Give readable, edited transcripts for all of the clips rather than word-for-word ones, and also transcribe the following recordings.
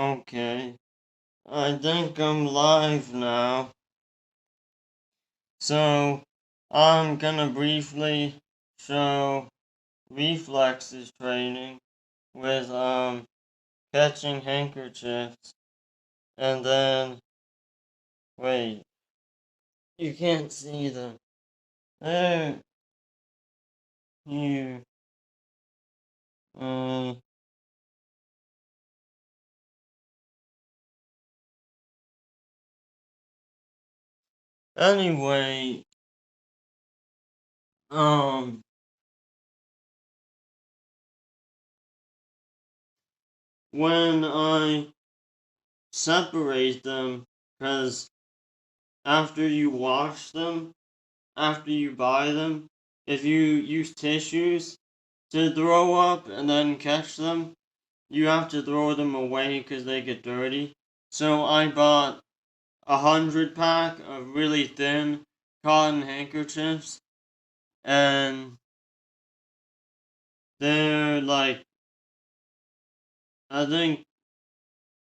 Okay, I think I'm live now. So, I'm gonna briefly show reflexes training with, catching handkerchiefs. And then, wait, you can't see them. There, here, um, anyway, um, when I separate them, because after you wash them, after you buy them, if you use tissues to throw up and then catch them, you have to throw them away because they get dirty. So I bought 100 pack of really thin cotton handkerchiefs, and they're like, I think,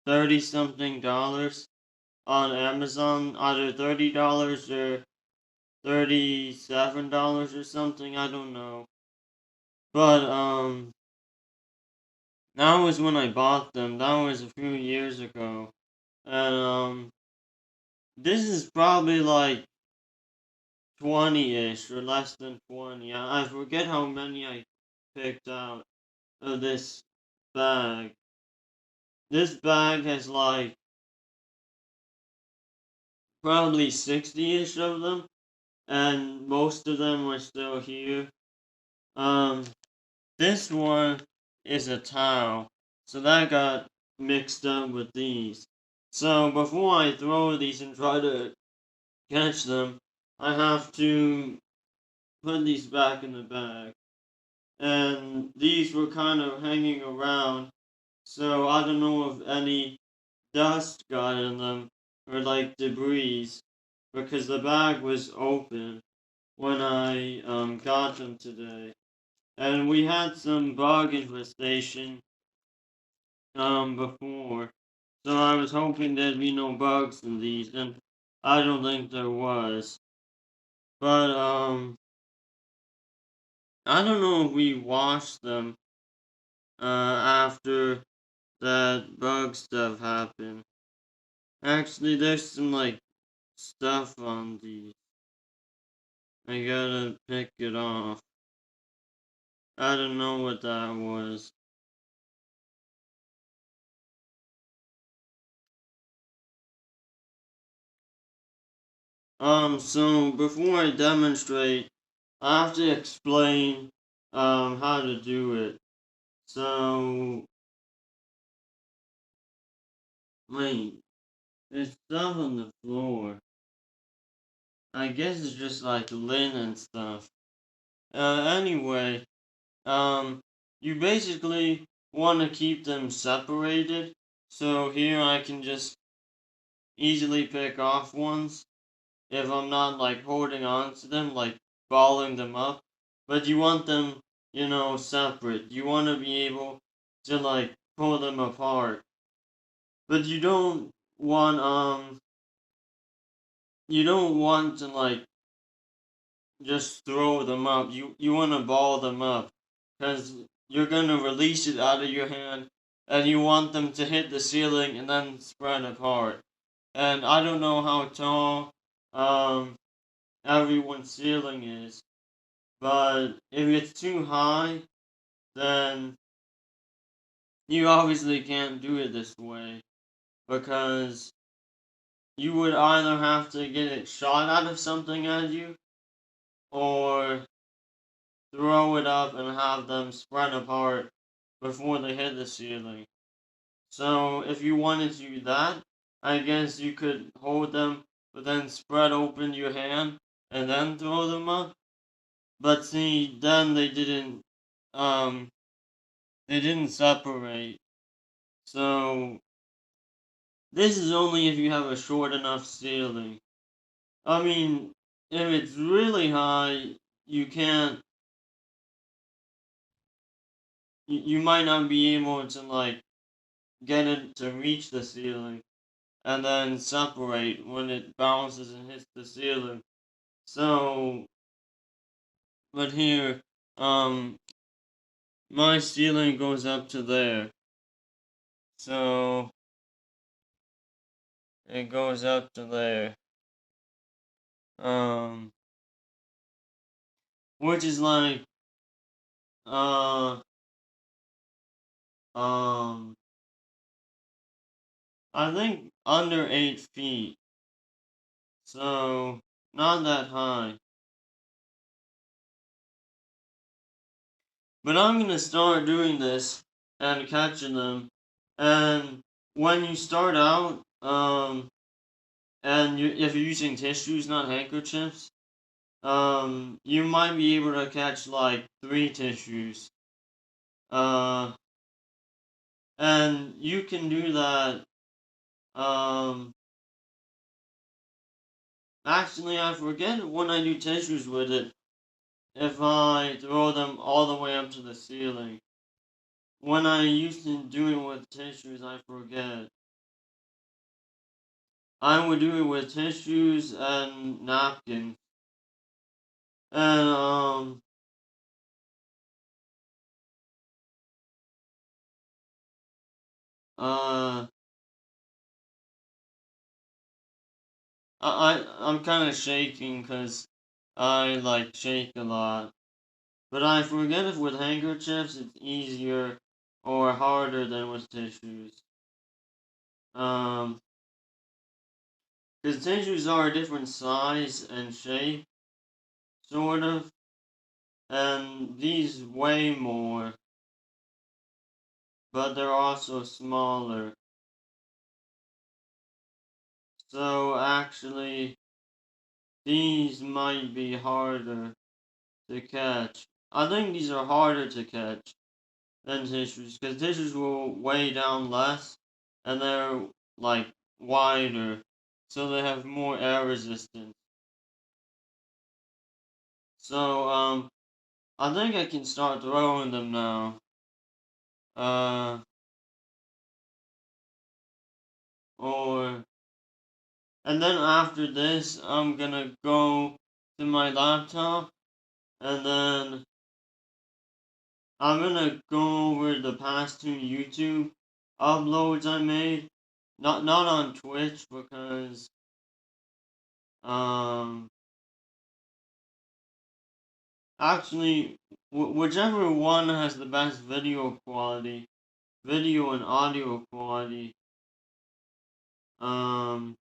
30 something dollars on Amazon, either $30 or $37 or something, I don't know. But that was when I bought them. That was a few years ago. And this is probably like 20-ish or less than 20. I forget how many I picked out of this bag. This bag has like probably 60-ish of them, and most of them are still here. Um, this one is a towel, so that got mixed up with these. So before I throw these and try to catch them, I have to put these back in the bag. And these were kind of hanging around, so I don't know if any dust got in them or like debris, because the bag was open when I got them today. And we had some bug infestation before, so I was hoping there'd be no bugs in these, and I don't think there was. But I don't know if we washed them after that bug stuff happened. Actually, there's some like stuff on these. I gotta pick it off. I don't know what that was. So before I demonstrate, I have to explain how to do it. So wait, there's stuff on the floor. I guess it's just like linen stuff. Anyway, um, you basically want to keep them separated. So here I can just easily pick off ones if I'm not like holding on to them, like balling them up. But you want them, separate. You want to be able to like pull them apart. But you don't want to like just throw them up. You want to ball them up because you're going to release it out of your hand and you want them to hit the ceiling and then spread apart. And I don't know how tall everyone's ceiling is, but if it's too high, then you obviously can't do it this way because you would either have to get it shot out of something at you or throw it up and have them spread apart before they hit the ceiling. So if you wanted to do that, I guess you could hold them, but then spread open your hand and then throw them up. But see, then um, they didn't separate. So this is only if you have a short enough ceiling. I mean, if it's really high, you can't. You might not be able to like get it to reach the ceiling and then separate when it bounces and hits the ceiling. So, but here, my ceiling goes up to there. So, it goes up to there. Which is like, uh, um, I think under 8 feet. So, not that high. But I'm gonna start doing this and catching them. And when you start out, and if you're using tissues, not handkerchiefs, you might be able to catch like 3 tissues. Uh, and you can do that. Um, Actually, I forget when I do tissues with it. If I throw them all the way up to the ceiling. When I used to do it with tissues, I forget. I would do it with tissues and napkins. And, uh, I'm kind of shaking because I, like, shake a lot. But I forget if with handkerchiefs it's easier or harder than with tissues. Um, because tissues are a different size and shape, sort of, and these weigh more, but they're also smaller. So actually, these might be harder to catch. I think these are harder to catch than tissues, because tissues will weigh down less, and they're, like, wider, so they have more air resistance. So, I think I can start throwing them now. Uh, or, and then after this, I'm gonna go to my laptop, and then I'm gonna go over the past 2 YouTube uploads I made. Not on Twitch because um actually whichever one has the best video quality, video and audio quality, um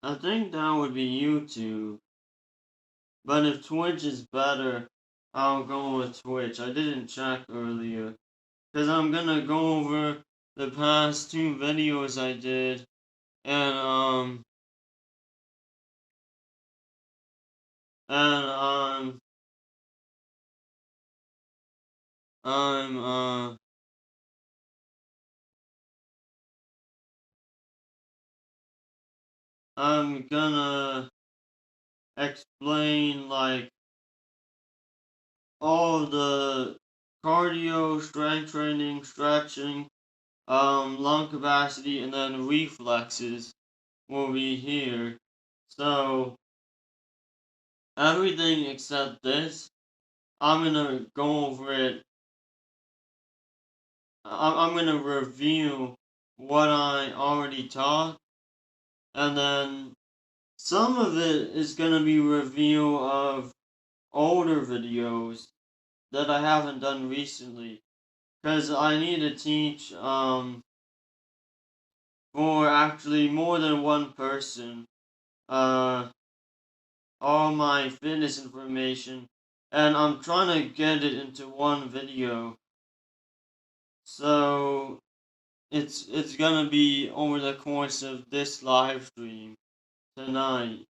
I think that would be YouTube. But if Twitch is better, I'll go with Twitch. I didn't check earlier. Because I'm gonna go over the past 2 videos I did. And, and, I'm, I'm gonna explain, like, all the cardio, strength training, stretching, lung capacity, and then reflexes will be here. So, everything except this, I'm gonna go over it. I'm gonna review what I already taught, and then some of it is gonna be review of older videos that I haven't done recently. Because I need to teach, for actually more than one person, uh, all my fitness information, and I'm trying to get it into one video. So, it's gonna be over the course of this live stream tonight,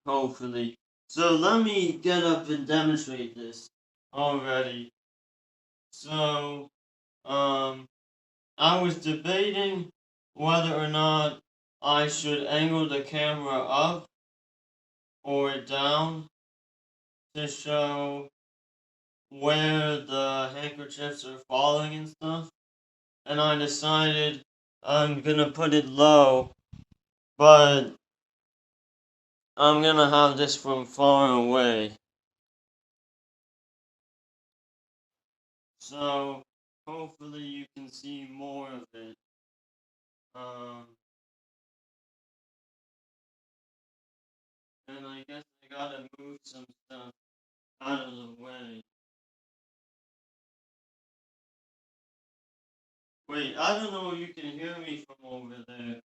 hopefully. So let me get up and demonstrate this already. So, I was debating whether or not I should angle the camera up or down to show where the handkerchiefs are falling and stuff, and I decided I'm gonna put it low, but I'm gonna have this from far away. So hopefully you can see more of it. Um, and I guess I gotta move some stuff out of the way. Wait, I don't know if you can hear me from over there.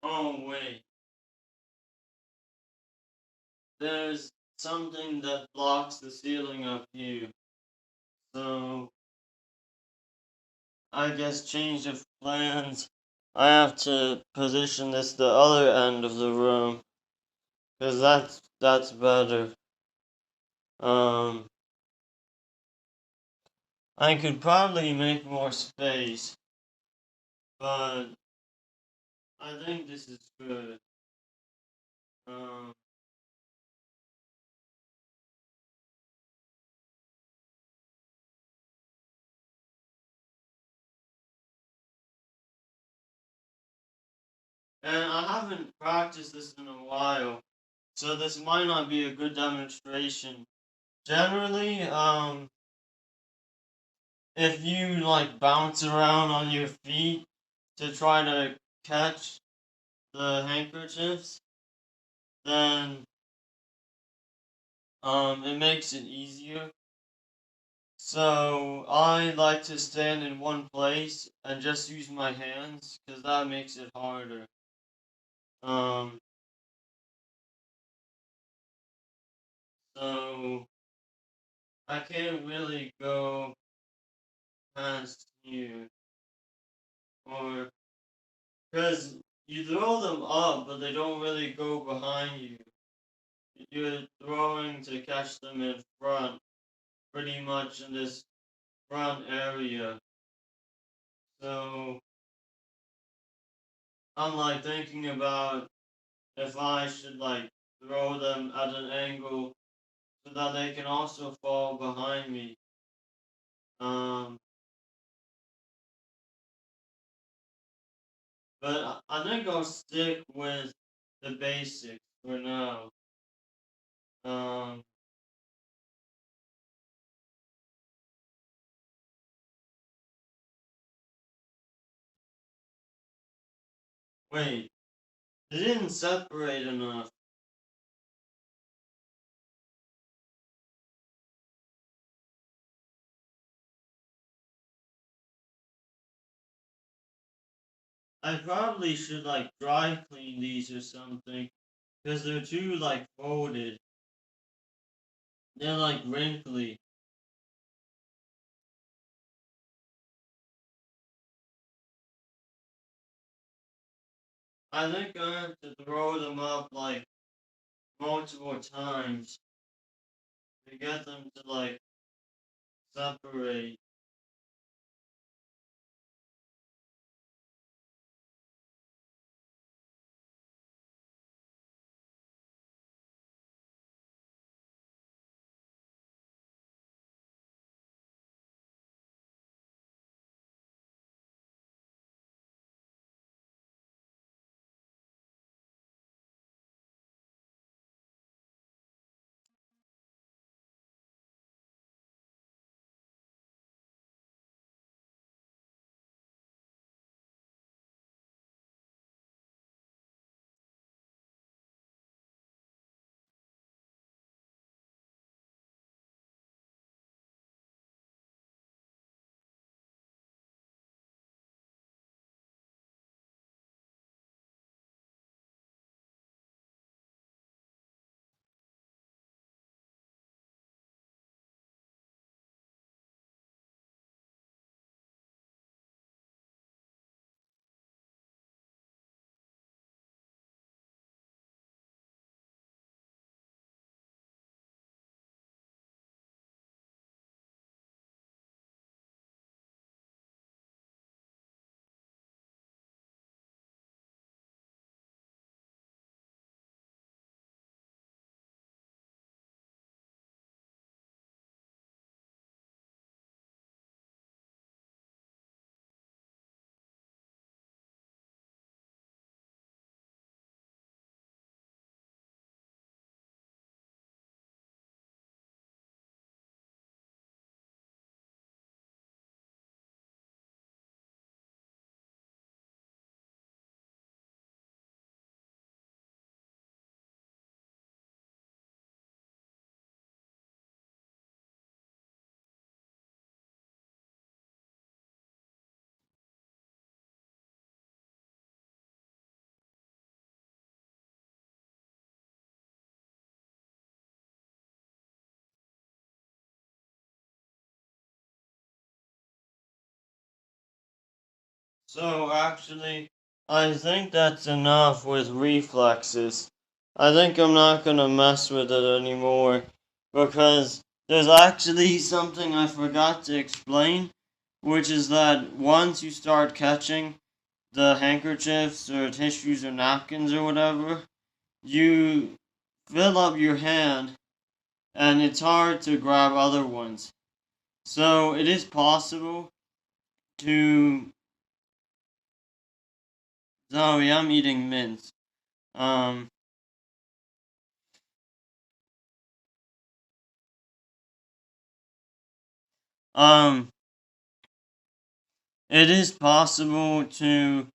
Oh wait, there's something that blocks the ceiling up here. So I guess change of plans. I have to position this the other end of the room, cause that's better. Um, I could probably make more space, but I think this is good. Um, and I haven't practiced this in a while, so this might not be a good demonstration. Generally, if you like bounce around on your feet to try to catch the handkerchiefs, then it makes it easier. So I like to stand in one place and just use my hands because that makes it harder. Um, so I can't really go past here, or because you throw them up, but they don't really go behind you. You're throwing to catch them in front, pretty much in this front area. So I'm like thinking about if I should like throw them at an angle so that they can also fall behind me. Um, but I think I'll stick with the basics for now. Um, wait, they didn't separate enough. I probably should like dry clean these or something because they're too like folded. They're like wrinkly. I think I have to throw them up like multiple times to get them to like separate. So actually, I think that's enough with reflexes. I think I'm not gonna mess with it anymore because there's actually something I forgot to explain, which is that once you start catching the handkerchiefs or tissues or napkins or whatever, you fill up your hand and it's hard to grab other ones. So it is possible to. Sorry, I'm eating mints. Um, um, it is possible to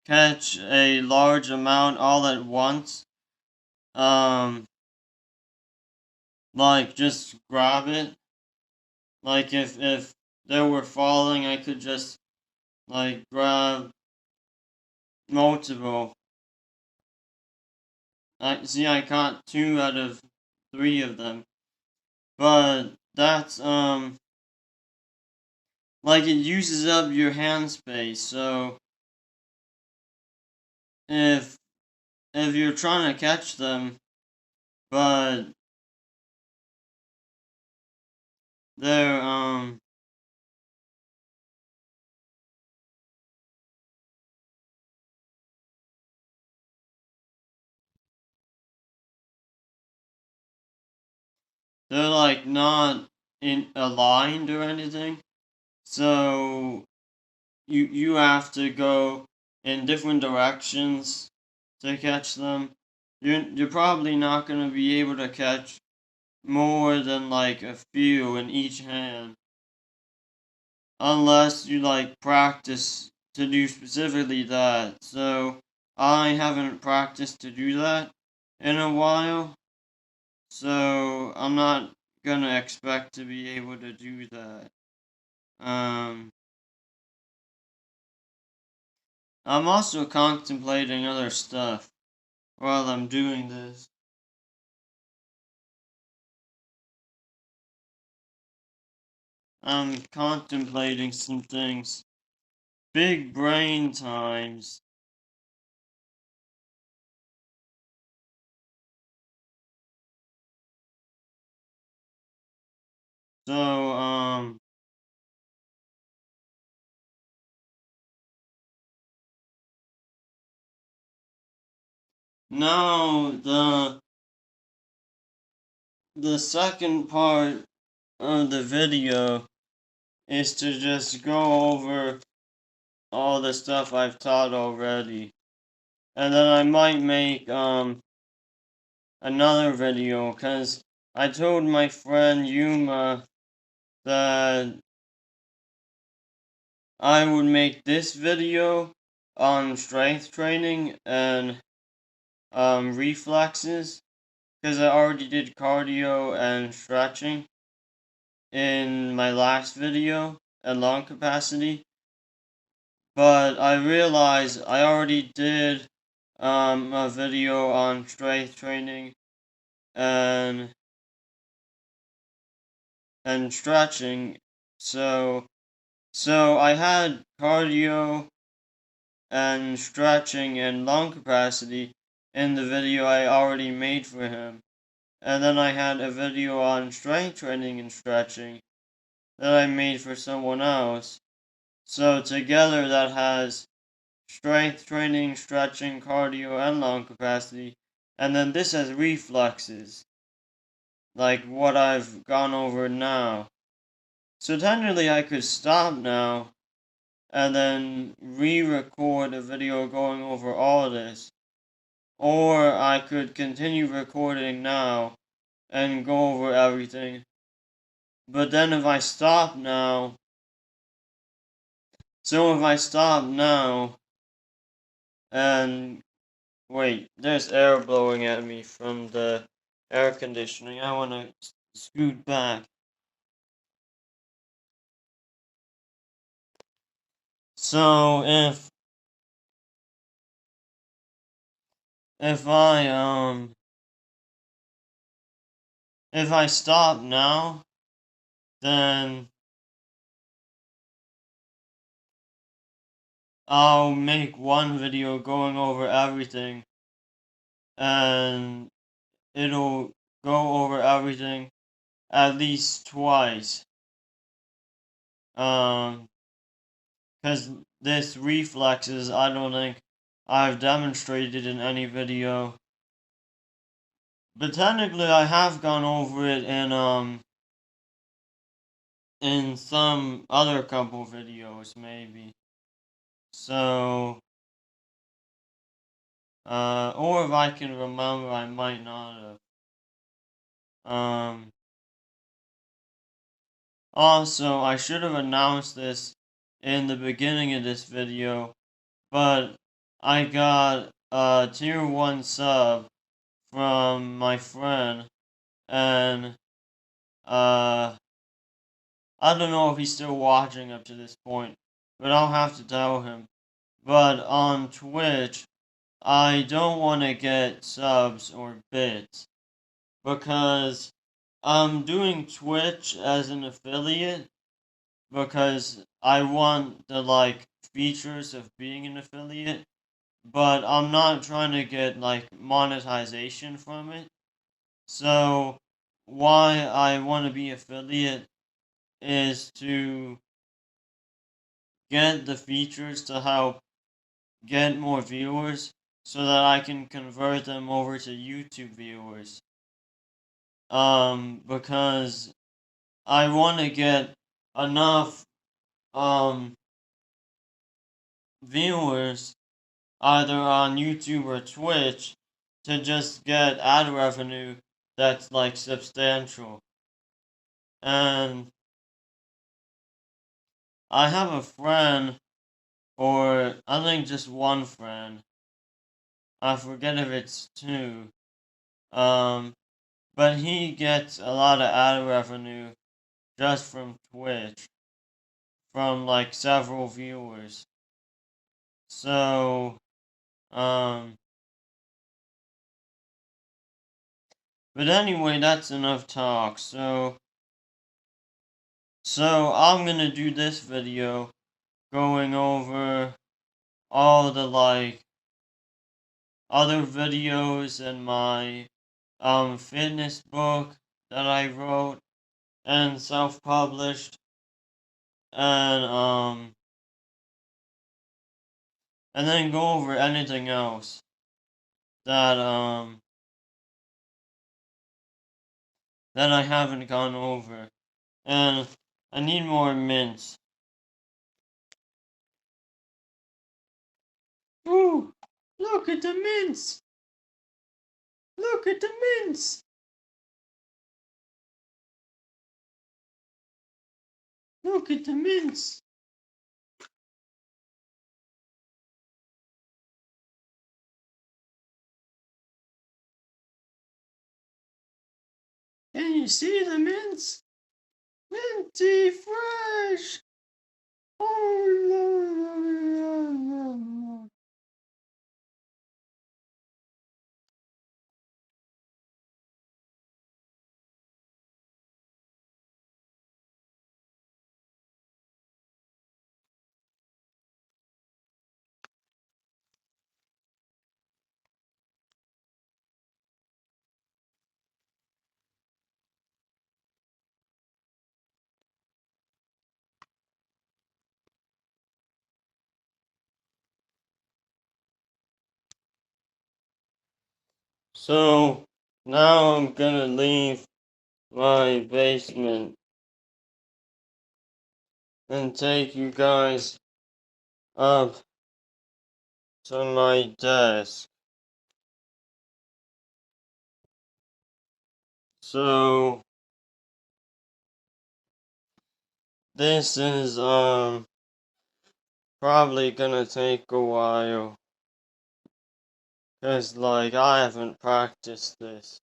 catch a large amount all at once. Um, like just grab it. Like if they were falling, I could just like grab multiple. I see. I caught 2 out of 3 of them, but that's like it uses up your hand space. So if if you're trying to catch them, but they're they're like not in aligned or anything. So you have to go in different directions to catch them. You're probably not gonna be able to catch more than like a few in each hand unless you like practice to do specifically that. So I haven't practiced to do that in a while. So I'm not gonna expect to be able to do that. Um, I'm also contemplating other stuff while I'm doing this. I'm contemplating some things. Big brain times. So, now the second part of the video is to just go over all the stuff I've taught already. And then I might make another video because I told my friend Yuma that I would make this video on strength training and reflexes because I already did cardio and stretching in my last video at lung capacity. But I realized I already did a video on strength training and stretching. So I had cardio and stretching and lung capacity in the video I already made for him. And then I had a video on strength training and stretching that I made for someone else. So together that has strength training, stretching, cardio, and lung capacity. And then this has reflexes, like what I've gone over now. So technically I could stop now and then re-record a video going over all of this. Or I could continue recording now and go over everything. But then if I stop now, so if I stop now and wait, there's air blowing at me from the air conditioning. I want to scoot back. So if I if I stop now, then I'll make one video going over everything, and it'll go over everything at least twice. Because this reflexes, I don't think I've demonstrated in any video. But technically, I have gone over it in some other couple videos, maybe. So, or if I can remember, I might not have. Also, I should have announced this in the beginning of this video, but I got a tier 1 sub from my friend, and, I don't know if he's still watching up to this point, but I'll have to tell him. But on Twitch, I don't want to get subs or bits, because I'm doing Twitch as an affiliate, because I want the, like, features of being an affiliate, but I'm not trying to get, like, monetization from it. So, why I want to be affiliate is to get the features to help get more viewers so that I can convert them over to YouTube viewers. Because I want to get enough, viewers either on YouTube or Twitch to just get ad revenue that's, like, substantial. And I have a friend, or I think just one friend, I forget if it's two, but he gets a lot of ad revenue just from Twitch, from, like, several viewers. So, but anyway, that's enough talk. So I'm gonna do this video going over all the, like, other videos in my fitness book that I wrote and self-published, and then go over anything else that that I haven't gone over. And I need more mints. Ooh, look at the mints! Look at the mints! Look at the mints! Can you see the mints? Minty fresh! Oh, so now I'm gonna leave my basement and take you guys up to my desk. So this is probably gonna take a while, 'cause, like, I haven't practiced this.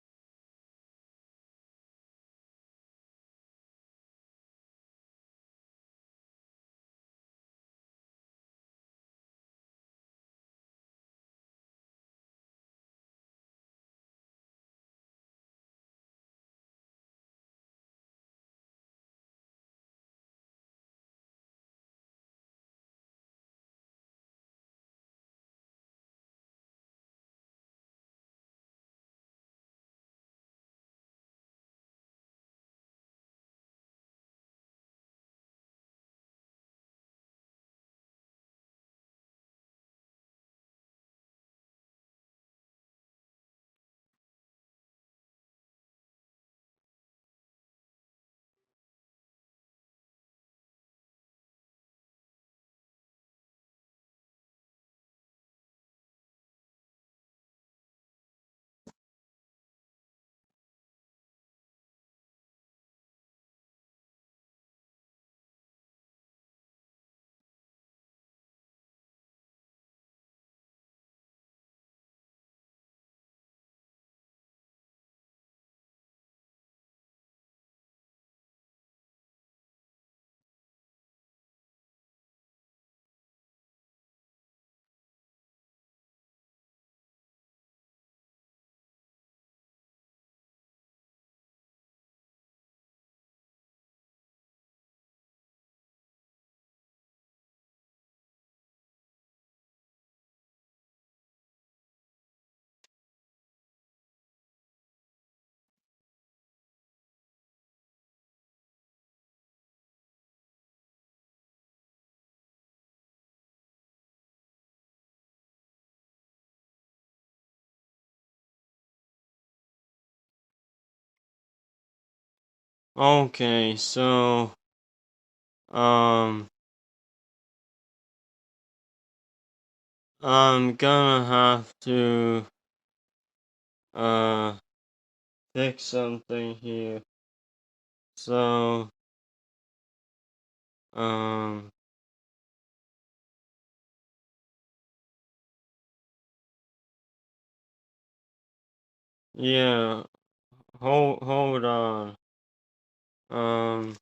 Okay, so um I'm gonna have to uh fix something here. So um yeah, hold on. Um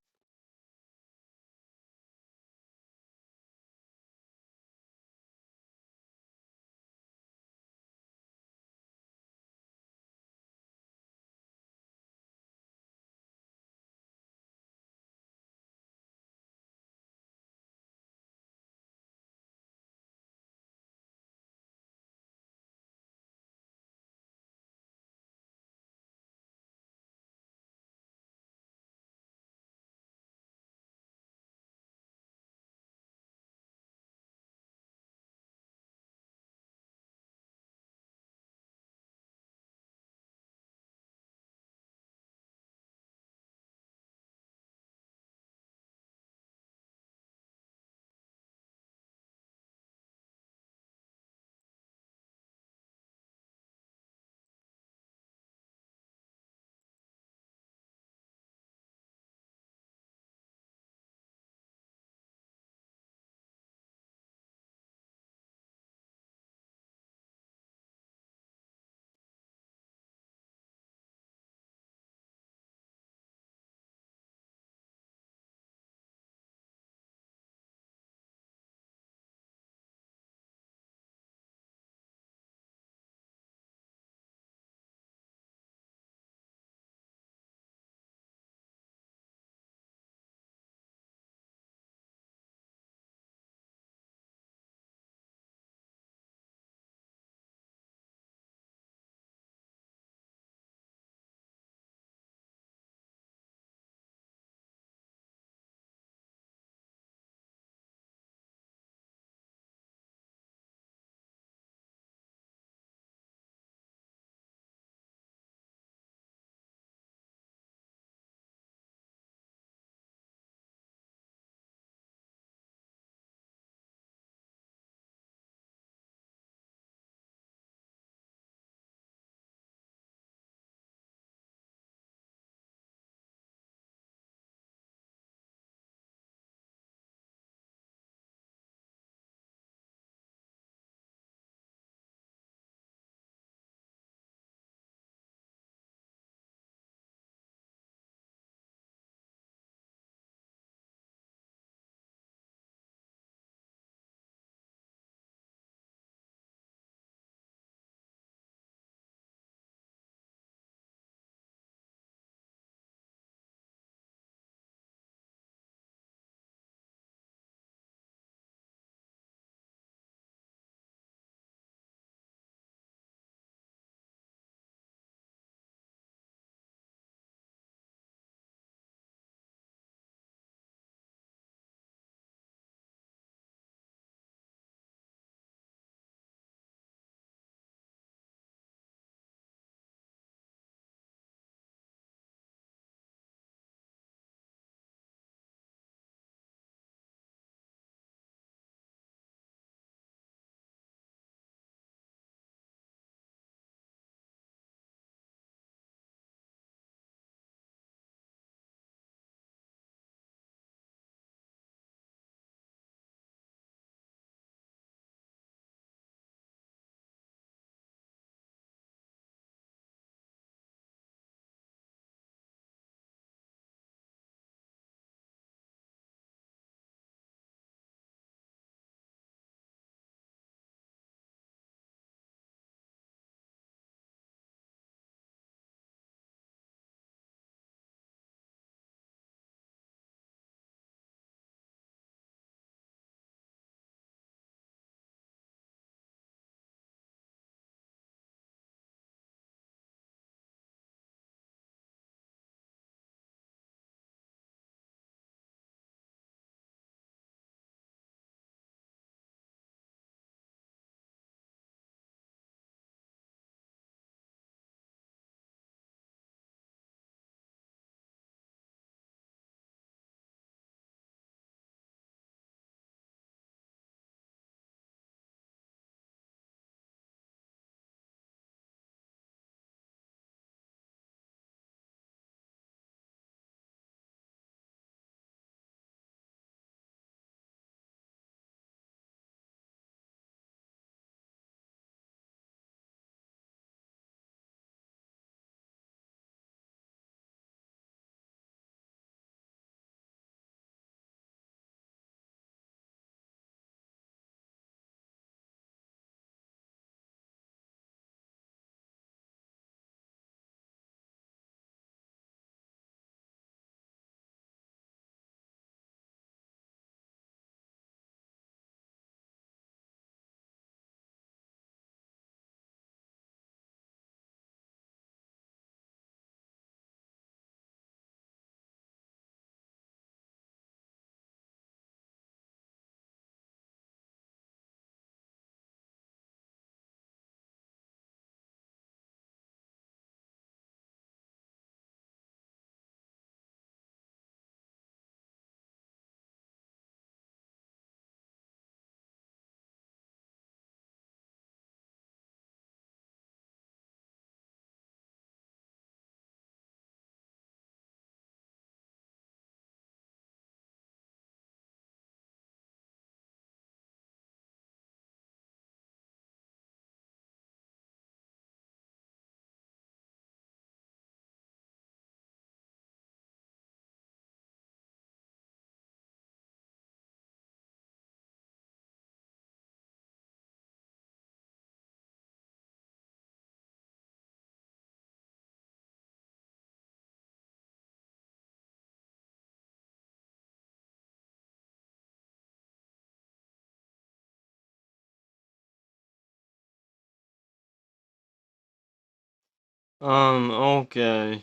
Okay.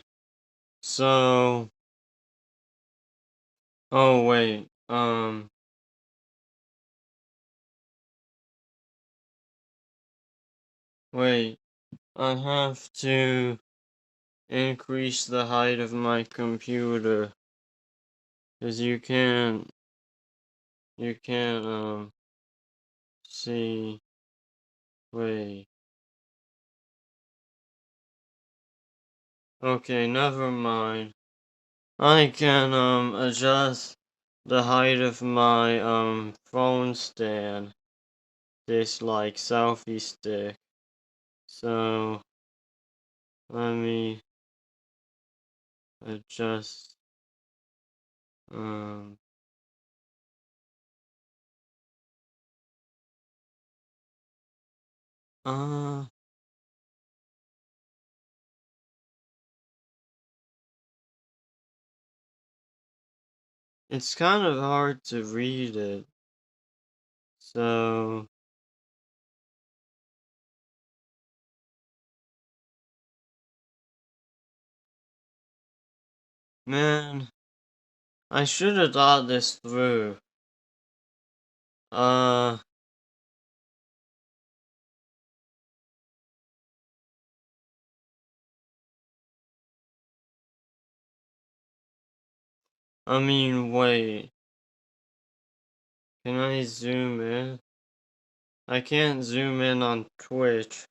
So, oh wait, wait, I have to increase the height of my computer, 'cause you can't, see, wait. Okay, never mind. I can, adjust the height of my, phone stand, this, like, selfie stick. So, let me adjust, um, uh, it's kind of hard to read it. So, man, I should have thought this through. Uh, I mean, wait. Can I zoom in? I can't zoom in on Twitch.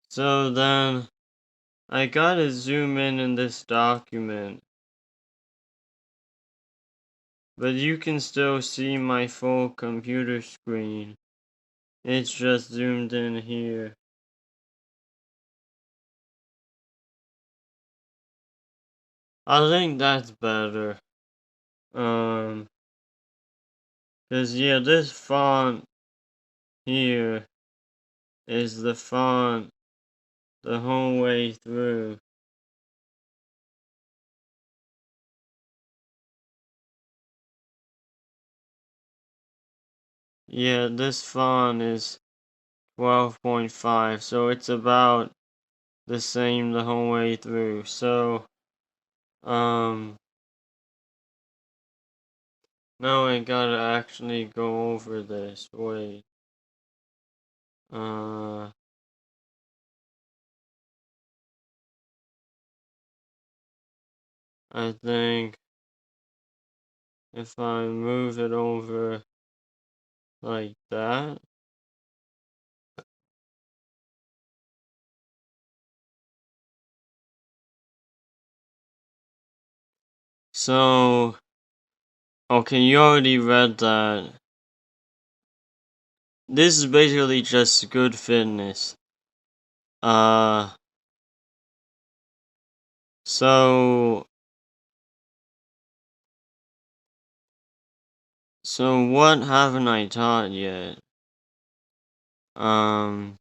So then, I gotta zoom in this document. But you can still see my full computer screen. It's just zoomed in here. I think that's better. Cause yeah, this font here is the font the whole way through. Yeah, this font is 12.5, so it's about the same the whole way through. So, um, now I gotta actually go over this. Wait. Uh, I think if I move it over like that. So, okay, you already read that. This is basically just good fitness. Uh, so, so what haven't I taught yet? Um,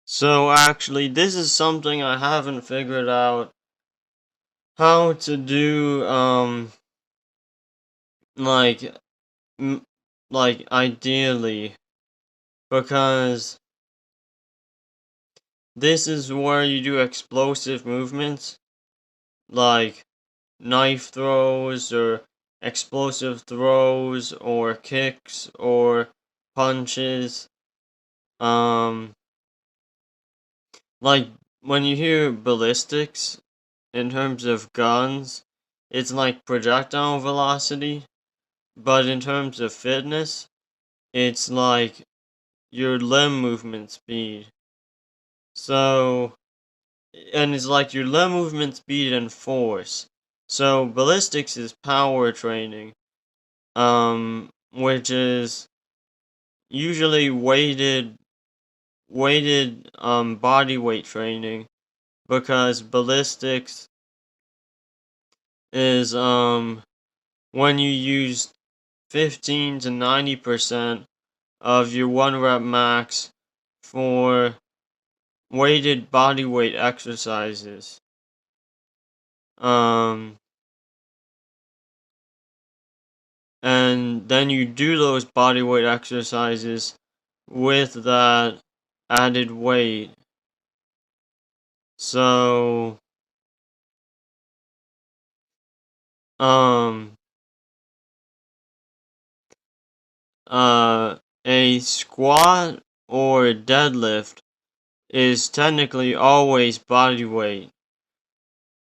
so actually, this is something I haven't figured out how to do, like, like, ideally, because this is where you do explosive movements, like knife throws or explosive throws or kicks or punches. Um, like when you hear ballistics in terms of guns, it's like projectile velocity, but in terms of fitness, it's like your limb movement speed. So, and it's like your limb movement speed and force. So ballistics is power training, which is usually weighted body weight training, because ballistics is when you use 15 to 90% of your 1 rep max for weighted body weight exercises. And then you do those body weight exercises with that added weight. So, a squat or a deadlift is technically always body weight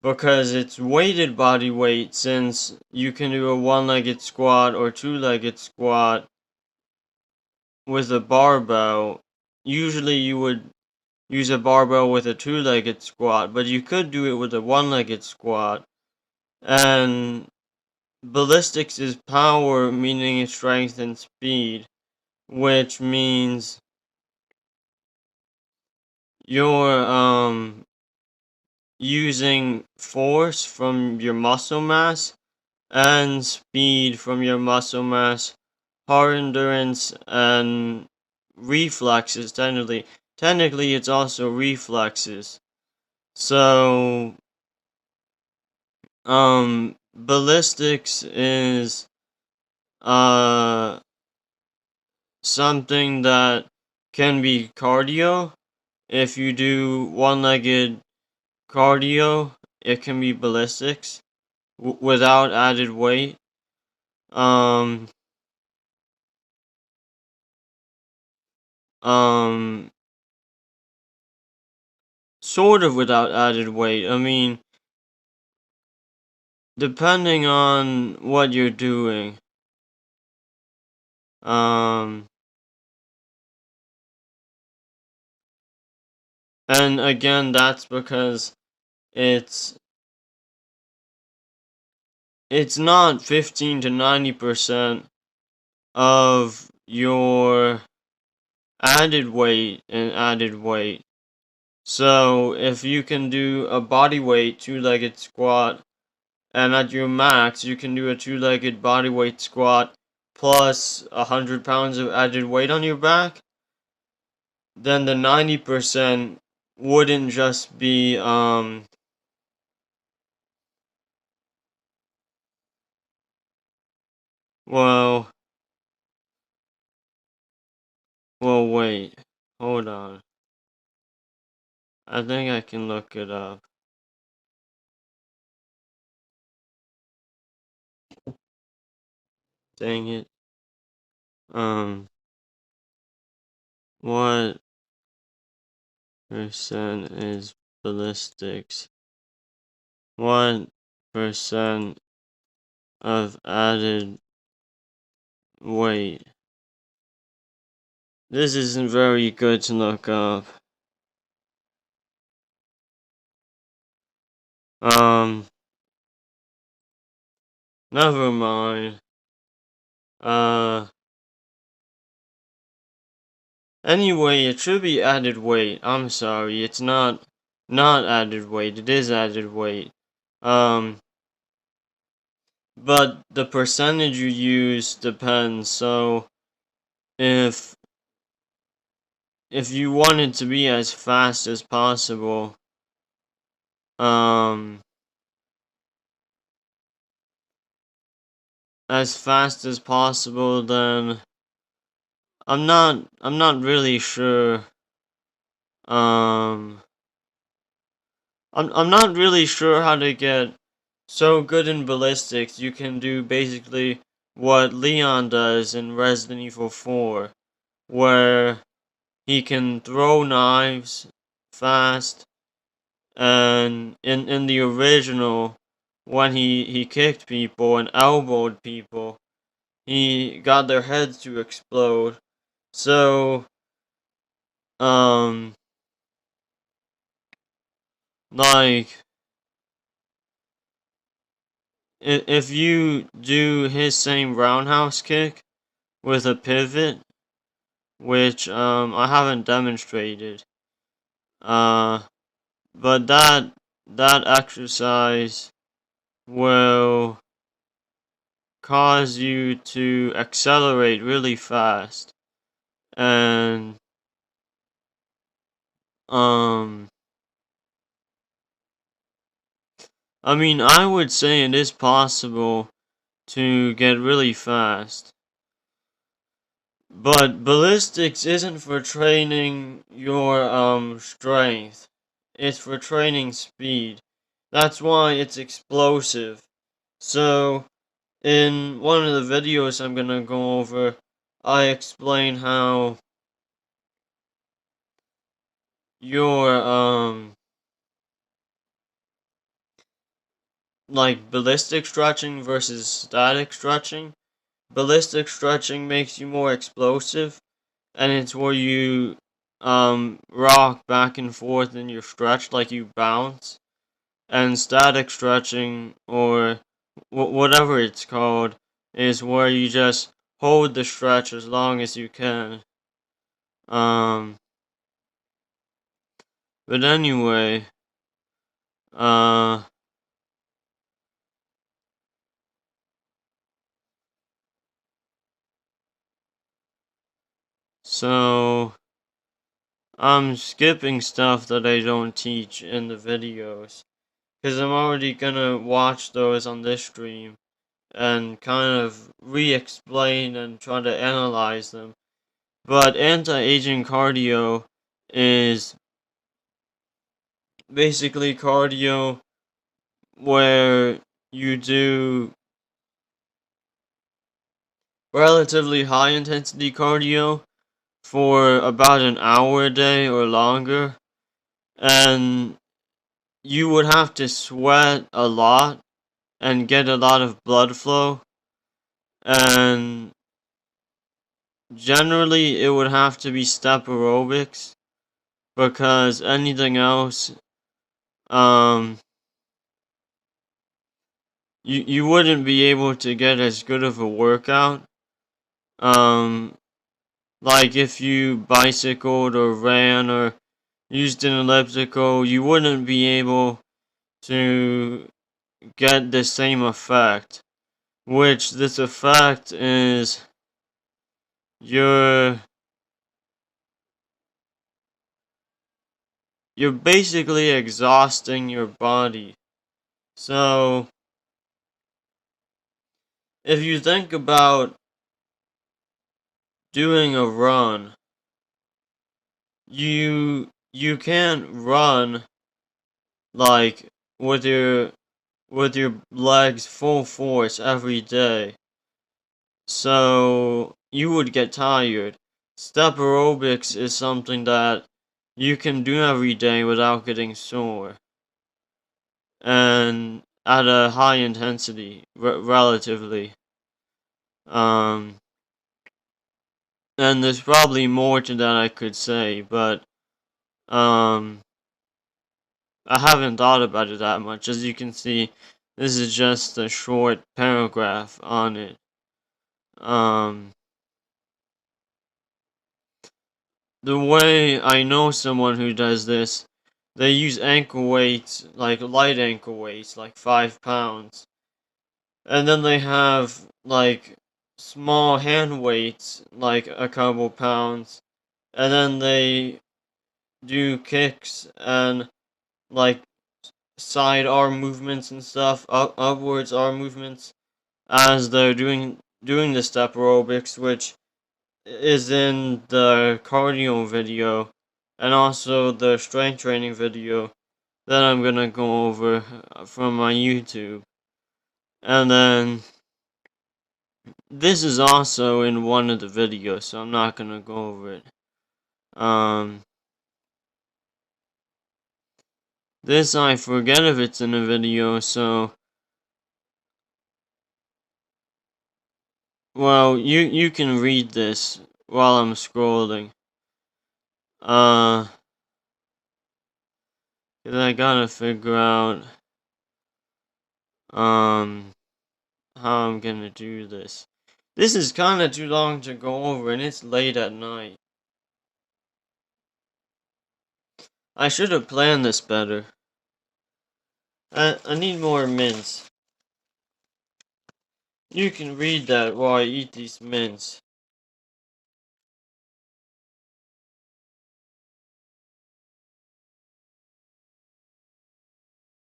because it's weighted body weight, since you can do a one-legged squat or two-legged squat with a barbell. Usually you would use a barbell with a two-legged squat, but you could do it with a one-legged squat. And ballistics is power, meaning strength and speed, which means you're using force from your muscle mass and speed from your muscle mass, hard endurance, and reflexes. Technically it's also reflexes. So ballistics is something that can be cardio. If you do one-legged cardio, it can be ballistics without added weight. Sort of without added weight. I mean, depending on what you're doing. And again, that's because it's not 15 to 90% of your added weight and added weight. So if you can do a body weight two-legged squat, and at your max you can do a two-legged body weight squat plus 100 pounds of added weight on your back, then the 90% wouldn't just be well wait, hold on, I think I can look it up. Dang it. What percent is ballistics? What percent of added weight? This isn't very good to look up. Never mind. Anyway, it should be added weight. I'm sorry, it's not added weight. It is added weight. But the percentage you use depends. So if you want it to be as fast as possible, then I'm not really sure. I'm not really sure how to get so good in ballistics. You can do basically what Leon does in Resident Evil 4, where he can throw knives fast, and in the original, when he kicked people and elbowed people, he got their heads to explode. So, like, if you do his same roundhouse kick with a pivot, which I haven't demonstrated, but that exercise will cause you to accelerate really fast. And I mean, I would say it is possible to get really fast. But ballistics isn't for training your strength. It's for training speed. That's why it's explosive. So in one of the videos I'm gonna go over, I explain how your like ballistic stretching versus static stretching. Ballistic stretching makes you more explosive, and it's where you rock back and forth in your stretch like you bounce. And static stretching, or whatever it's called, is where you just hold the stretch as long as you can. Um, but anyway, uh, so I'm skipping stuff that I don't teach in the videos, because I'm already gonna watch those on this stream and kind of re-explain and try to analyze them. But anti-aging cardio is basically cardio where you do relatively high intensity cardio for about an hour a day or longer, and you would have to sweat a lot and get a lot of blood flow, and generally it would have to be step aerobics, because anything else, um you wouldn't be able to get as good of a workout. um like if you bicycled or ran or used an elliptical, you wouldn't be able to get the same effect, which this effect is you're you're basically exhausting your body. So if you think about doing a run, you can't run like with your legs full force every day. So you would get tired. Step aerobics is something that you can do every day without getting sore, and at a high intensity, relatively. Um, and there's probably more to that I could say, but um, I haven't thought about it that much. As you can see, this is just a short paragraph on it. Um, the way I know someone who does this, they use ankle weights, like light ankle weights, like 5 pounds. And then they have, like, small hand weights, like a couple pounds. And then they do kicks and, like, side arm movements and stuff, upwards arm movements, as they're doing the step aerobics, which is in the cardio video and also the strength training video that I'm gonna go over from my YouTube. And then this is also in one of the videos, so I'm not gonna go over it. This I forget if it's in a video, so well, you can read this while I'm scrolling. 'Cause I gotta figure out how I'm gonna do this. This is kinda too long to go over, and it's late at night. I should have planned this better. I need more mints. You can read that while I eat these mints.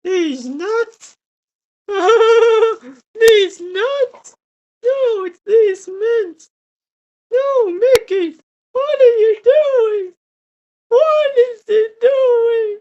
These nuts! These nuts! No, it's these mints! No, Mickey! What are you doing? What is it doing?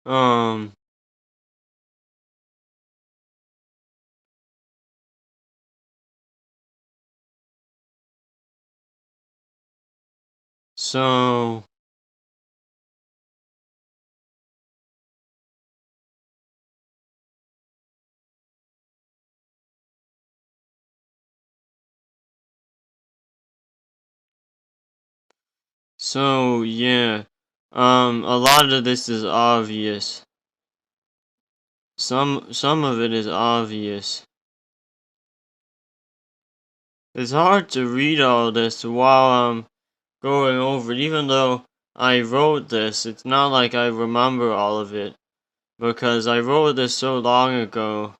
um, so, yeah. A lot of this is obvious. Some of it is obvious. It's hard to read all this while I'm going over it, even though I wrote this. It's not like I remember all of it, because I wrote this so long ago.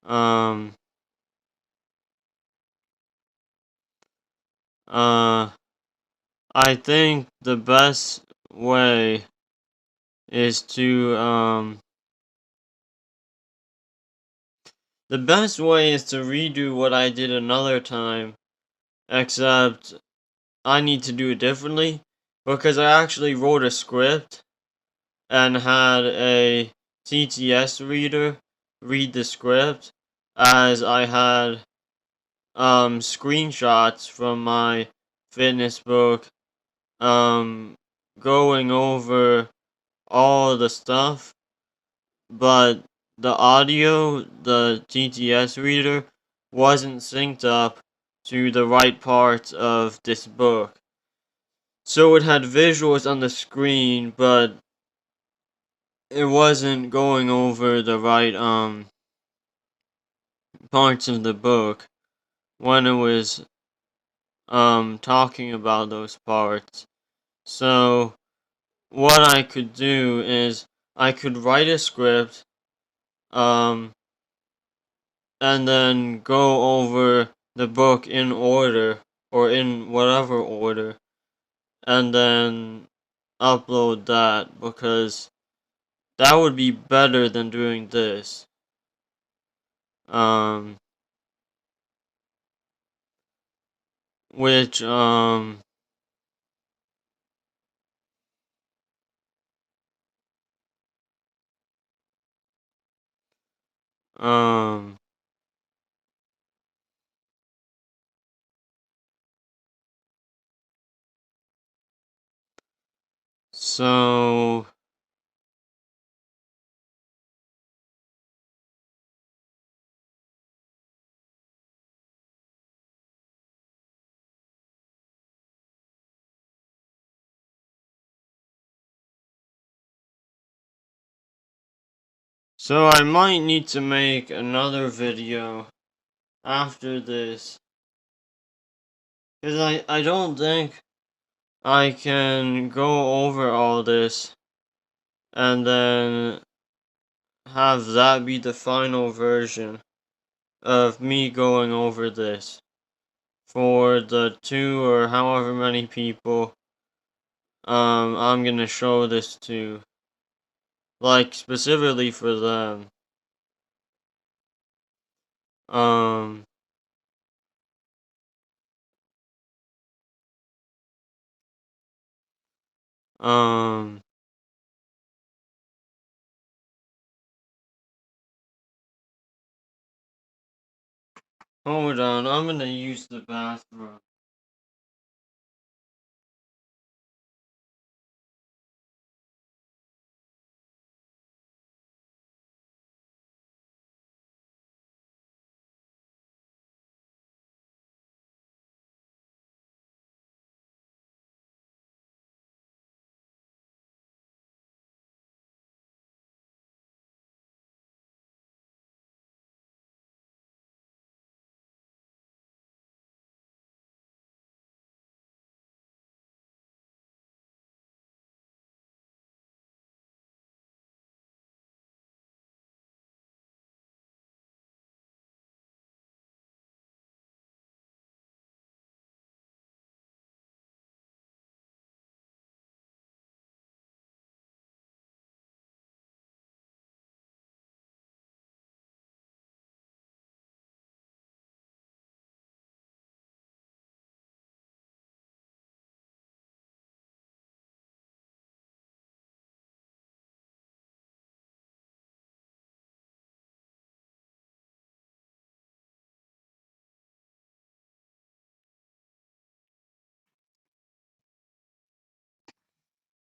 Um, I think the best way is to, the best way is to redo what I did another time, except I need to do it differently, because I actually wrote a script and had a TTS reader read the script, as I had screenshots from my fitness book going over all the stuff, but the audio, the TTS reader, wasn't synced up to the right parts of this book. So it had visuals on the screen, but it wasn't going over the right parts of the book when it was talking about those parts. So what I could do is I could write a script um and then go over the book in order, or in whatever order, and then upload that, because that would be better than doing this. Um which um so I might need to make another video after this, because I don't think I can go over all this and then have that be the final version of me going over this for the 2 or however many people I'm gonna show this to, like specifically for them. um um Hold on, I'm gonna use the bathroom.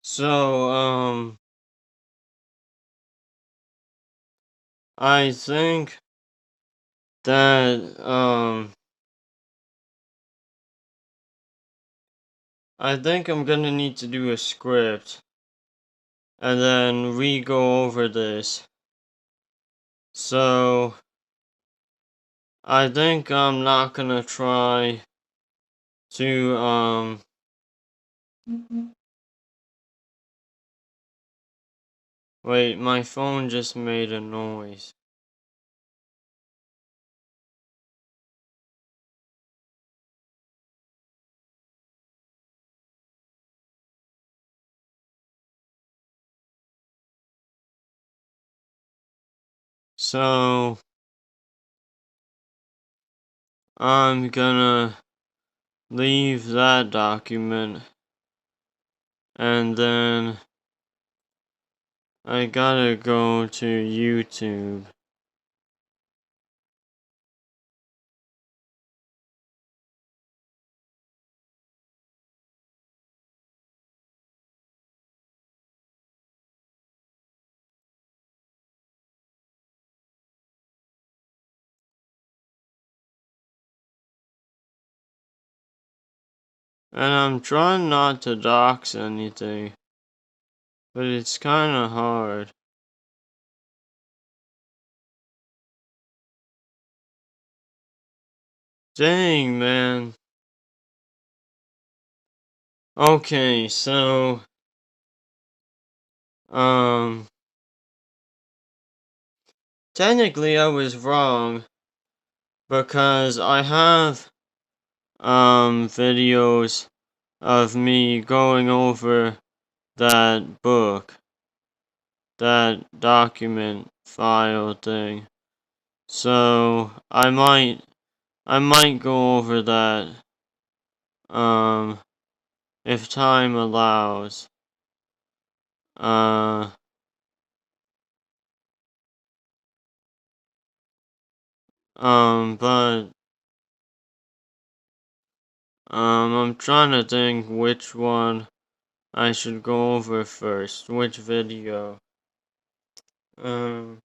So, I think that, I think I'm gonna need to do a script, and then re-go over this. So, I think I'm not gonna try to, wait, my phone just made a noise. So, I'm gonna leave that document, and then I gotta go to YouTube. And I'm trying not to dox anything, but it's kinda hard. Dang, man. Okay, so, technically I was wrong, because I have, videos of me going over that book, that document file thing. So, I might go over that, if time allows. Uh, but, I'm trying to think which one I should go over first, which video. Um,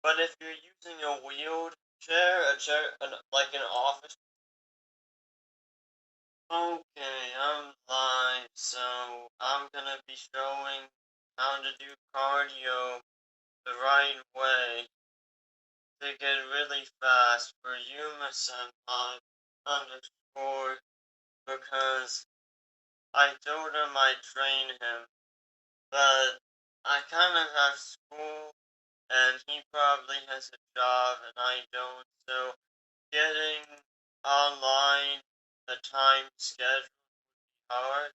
but if you're using a wheelchair, like an office. Okay, I'm live, so I'm gonna be showing how to do cardio the right way to get really fast for Yuma Senpai underscore, because I told him I'd train him, but I kind of have school and he probably has a job and I don't, so getting online the time schedule hard.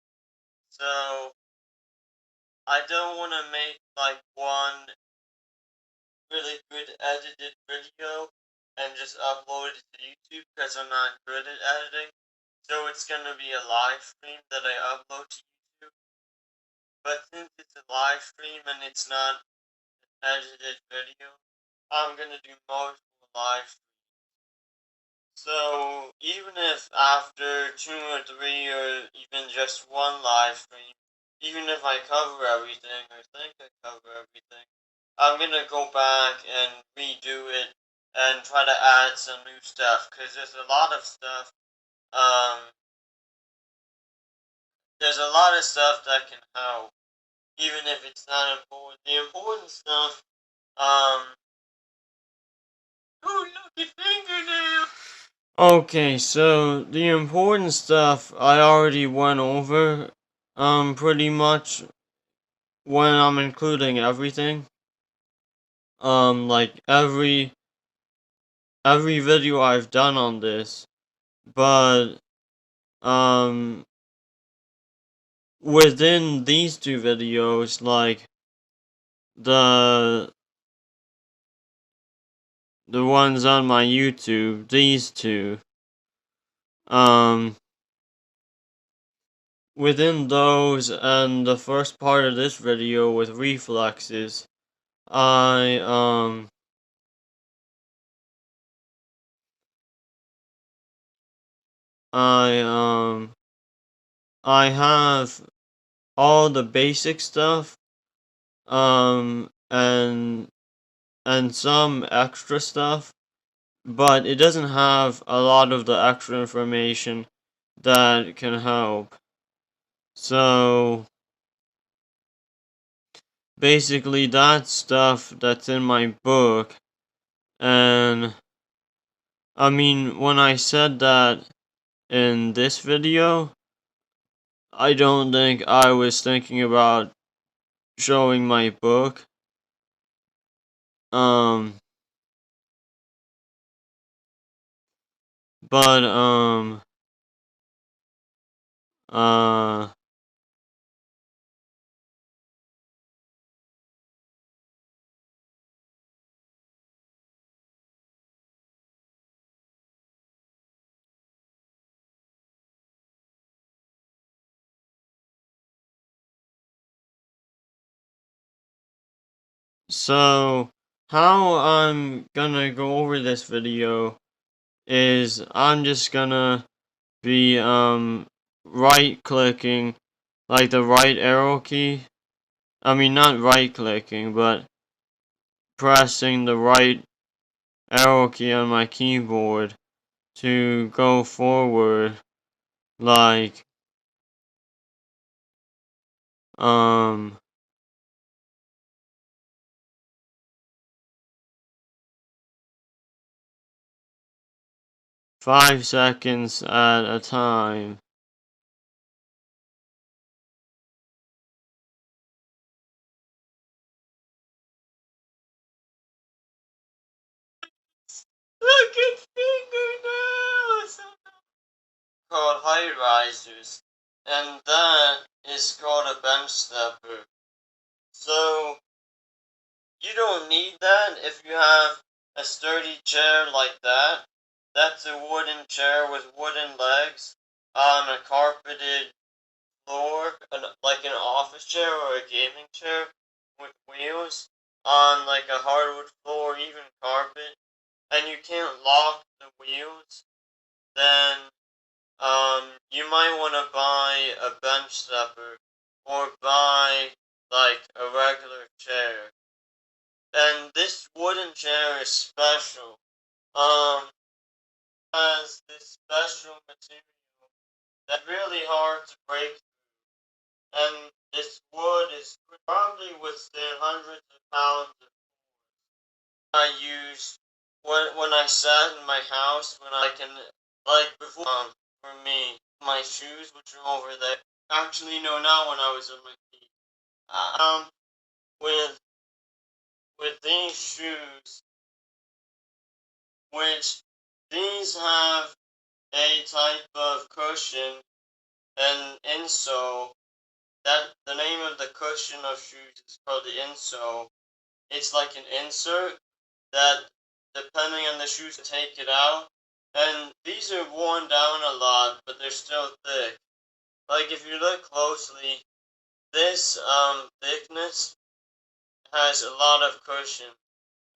So I don't want to make like one really good edited video and just upload it to YouTube because I'm not good at editing. So it's gonna be a live stream that I upload to YouTube. But since it's a live stream and it's not an edited video, I'm gonna do multiple live streams. So even if after 2 or 3 or even just one live stream, even if I cover everything or think I cover everything, I'm gonna go back and redo it and try to add some new stuff because there's a lot of stuff. There's a lot of stuff that can help, even if it's not important. The important stuff. Oh, look at fingernail. Okay, so the important stuff I already went over, pretty much when I'm including everything. Like every video I've done on this, but, within these two videos, like, the ones on my YouTube, these two, within those and the first part of this video with reflexes, I, I, um, I have all the basic stuff, and some extra stuff, but it doesn't have a lot of the extra information that can help. So, basically that's stuff that's in my book, and, I mean, when I said that in this video, I don't think I was thinking about showing my book. Um, but, uh, so, how I'm gonna go over this video is I'm just gonna be, right-clicking, like the right arrow key. I mean, not right-clicking, but pressing the right arrow key on my keyboard to go forward, like, 5 seconds at a time. Look at fingernails! Called high risers, and that is called a bench stepper. So, you don't need that if you have a sturdy chair like that. That's a wooden chair with wooden legs on a carpeted floor, like an office chair or a gaming chair with wheels on like a hardwood floor, even carpet, and you can't lock the wheels, then you might want to buy a bench stepper or buy like a regular chair. And this wooden chair is special. Has this special material that's really hard to break through. And this wood is probably withstand hundreds of pounds of I used when I sat in my house when I can like before for me my shoes which are over there. Actually no, not when I was on my feet. With these shoes, which these have a type of cushion and insole that the name of the cushion of shoes is called the insole. It's like an insert that, depending on the shoes, take it out. And these are worn down a lot, but they're still thick. Like if you look closely, this thickness has a lot of cushion,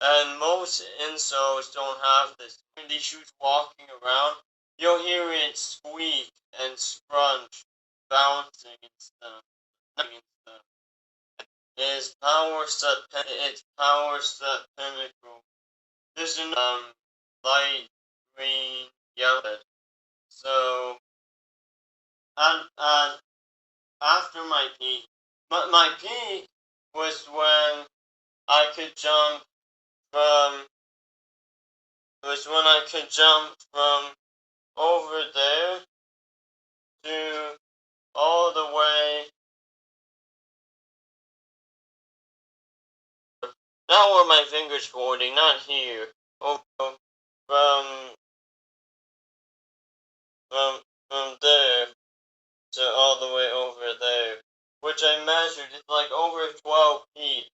and most insoles don't have this. When these shoes walking around, you'll hear it squeak and scrunch, bouncing and stuff. It's power set pinnacle. There's an light green yellow. So and after my peak, my peak was when I could jump from over there to all the way. Not where my fingers pointing, not here. Oh, from from from there to all the way over there, which I measured. It's like over 12 feet.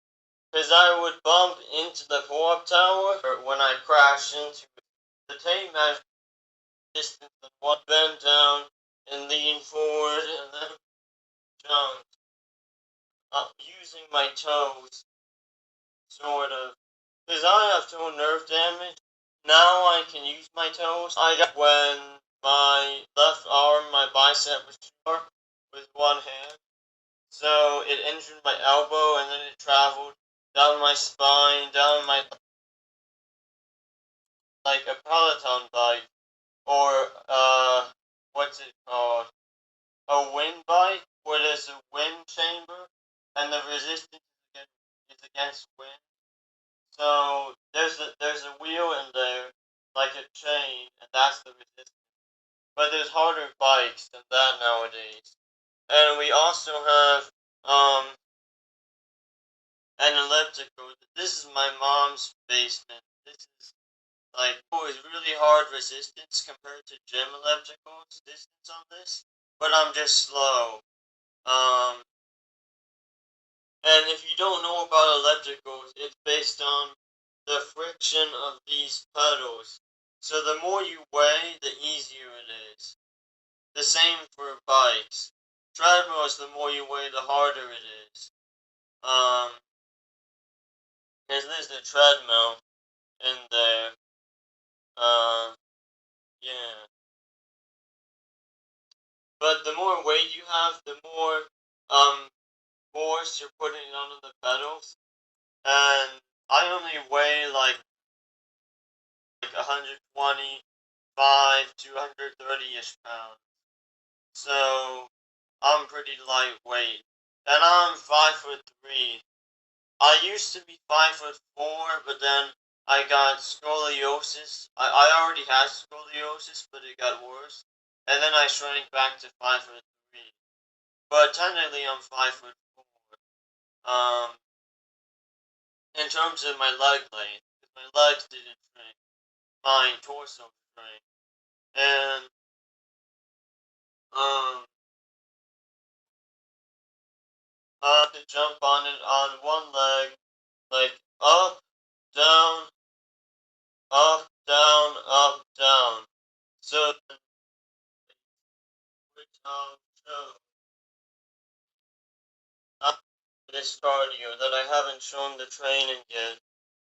Because I would bump into the pull-up tower when I crash into it. The tape measure distance and one bend down and lean forward and then jump up using my toes, sort of. Because I have toe nerve damage, now I can use my toes. I got when my left arm, my bicep was too far with one hand. So it injured my elbow and then it traveled down my spine, down my, like a Peloton bike, or what's it called? A wind bike, where there's a wind chamber and the resistance is against wind. So there's a wheel in there, like a chain, and that's the resistance. But there's harder bikes than that nowadays. And we also have an elliptical. This is my mom's basement. This is like, oh, it's really hard resistance compared to gym ellipticals distance on this. But I'm just slow. Um, and if you don't know about ellipticals, it's based on the friction of these pedals. So the more you weigh, the easier it is. The same for bikes. Treadmills, the more you weigh, the harder it is. Because there's the treadmill in there. Yeah. But the more weight you have, the more force you're putting onto the pedals. And I only weigh like 125 to 130-ish pounds. So I'm pretty lightweight. And I'm 5'3". I used to be 5'4", but then I got scoliosis. I already had scoliosis, but it got worse. And then I shrank back to 5'3". But technically I'm 5'4". Um, in terms of my leg length, because my legs didn't shrink, my torso shrank, and I have to jump on it on one leg, like up, down, up, down, up, down. So, which I'll show this cardio that I haven't shown the training yet,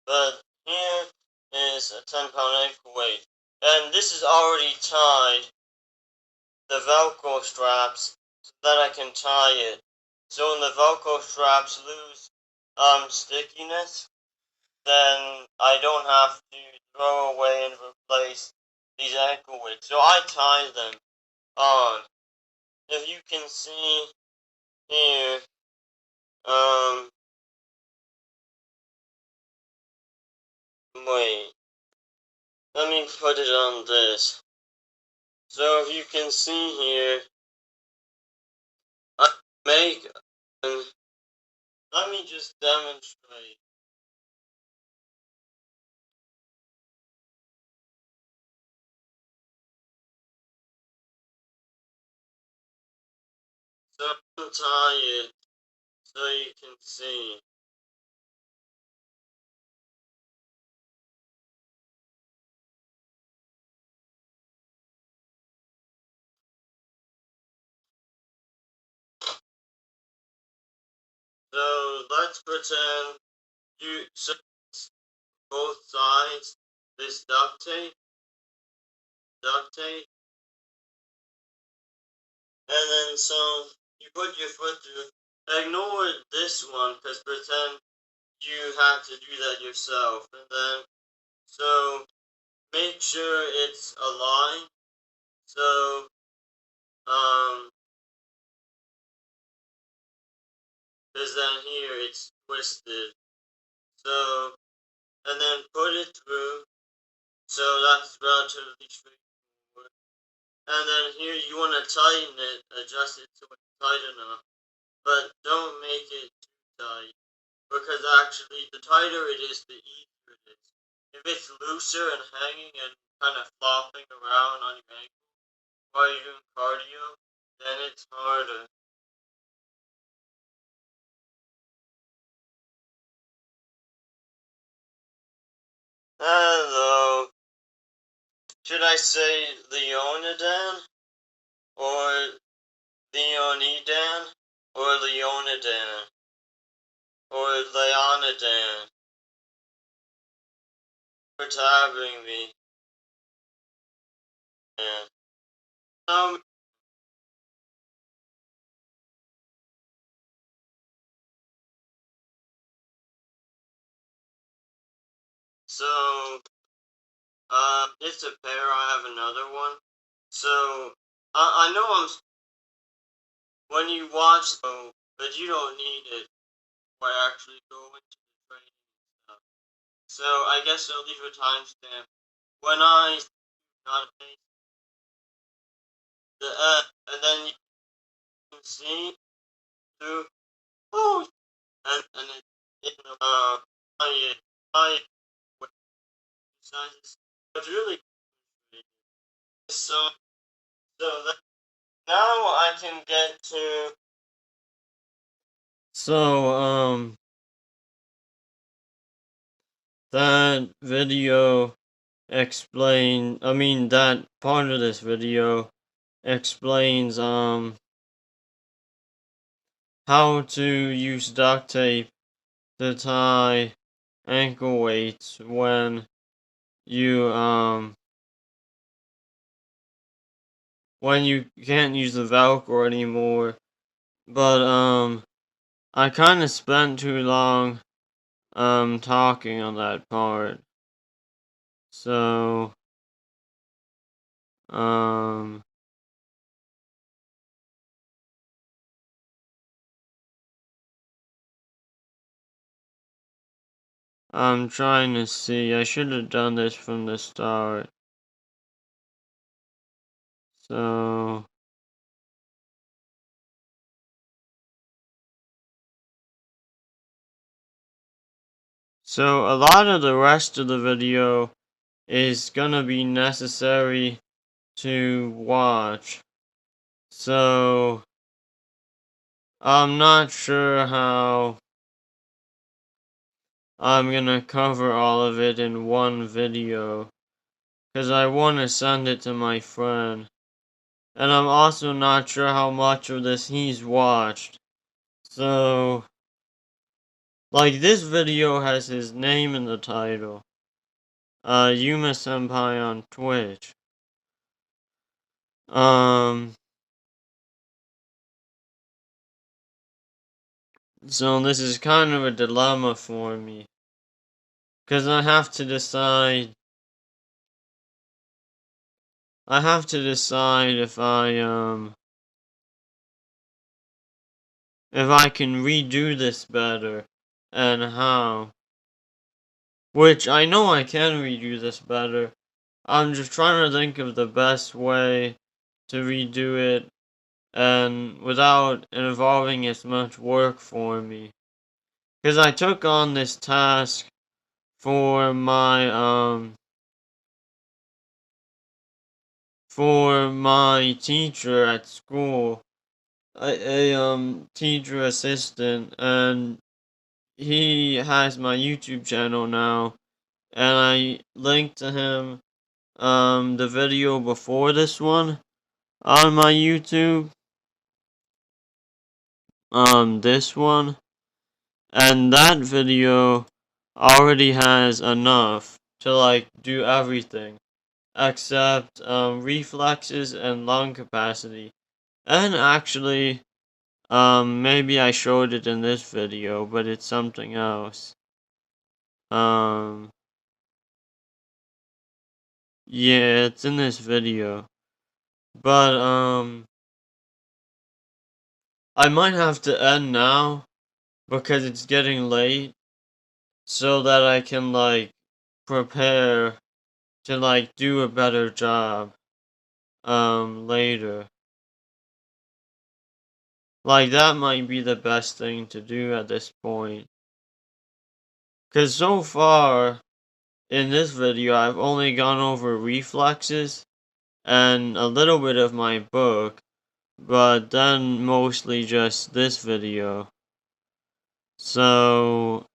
but here is a 10-pound ankle weight, and this is already tied, the Velcro straps, so that I can tie it. So when the Velcro straps lose stickiness, then I don't have to throw away and replace these ankle weights. So I tie them on. If you can see here, wait, let me put it on this. So if you can see here, I make, let me just demonstrate. So untie it so you can see. So let's pretend you both sides this duct tape, and then so you put your foot through. Ignore this one because pretend you have to do that yourself, and then so make sure it's aligned. So because then here it's twisted. So and then put it through. So that's relatively straightforward. And then here you want to tighten it, adjust it so it's tight enough, but don't make it too tight, because actually the tighter it is, the easier it is. If it's looser and hanging and kind of flopping around on your ankle while you're doing cardio, then it's harder. Hello. Should I say Leonidan? Or Leonidan? Or Leonidan? Or Leonidan? For tabbing me. Yeah. Um, so, it's a pair, I have another one. So, I know when you watch though, but you don't need it when I actually go into the training and stuff. So, I guess I'll leave a timestamp. When I not the and then you can see through, oh, and it, I sizes. It's really so, that now I can get to. So, that video that part of this video explains, how to use duct tape to tie ankle weights when you can't use the Velcro anymore. But, I kinda spent too long, talking on that part. So, um, I'm trying to see. I should have done this from the start. So, a lot of the rest of the video is gonna be necessary to watch. So, I'm not sure how I'm gonna cover all of it in one video, because I want to send it to my friend. And I'm also not sure how much of this he's watched. So, like, this video has his name in the title. Yuma Senpai on Twitch. So this is kind of a dilemma for me. Because I have to decide if I can redo this better, and how. Which, I know I can redo this better. I'm just trying to think of the best way to redo it, and without involving as much work for me. Because I took on this task for my teacher at school, a teacher assistant, and he has my YouTube channel now, and I linked to him the video before this one on my YouTube, this one, and that video already has enough to like do everything except reflexes and lung capacity. And actually, maybe I showed it in this video, but it's something else. Um, yeah, it's in this video. But, I might have to end now because it's getting late so that I can, like, prepare to, like, do a better job, later. Like, that might be the best thing to do at this point. Because so far, in this video, I've only gone over reflexes and a little bit of my book, but then mostly just this video. So,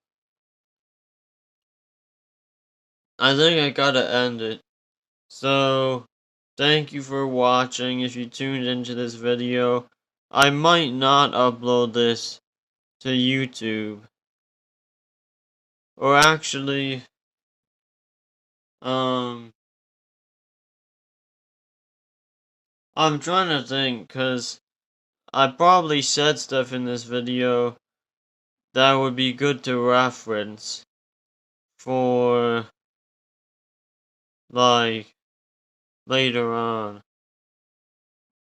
I think I gotta end it. So, thank you for watching if you tuned into this video. I might not upload this to YouTube. Or actually, I'm trying to think, cause I probably said stuff in this video that would be good to reference for, like, later on.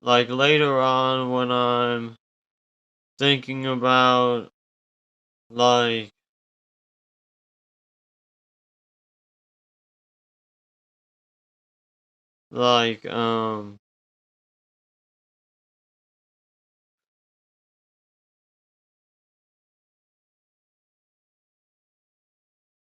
Like, later on when I'm thinking about, like, like,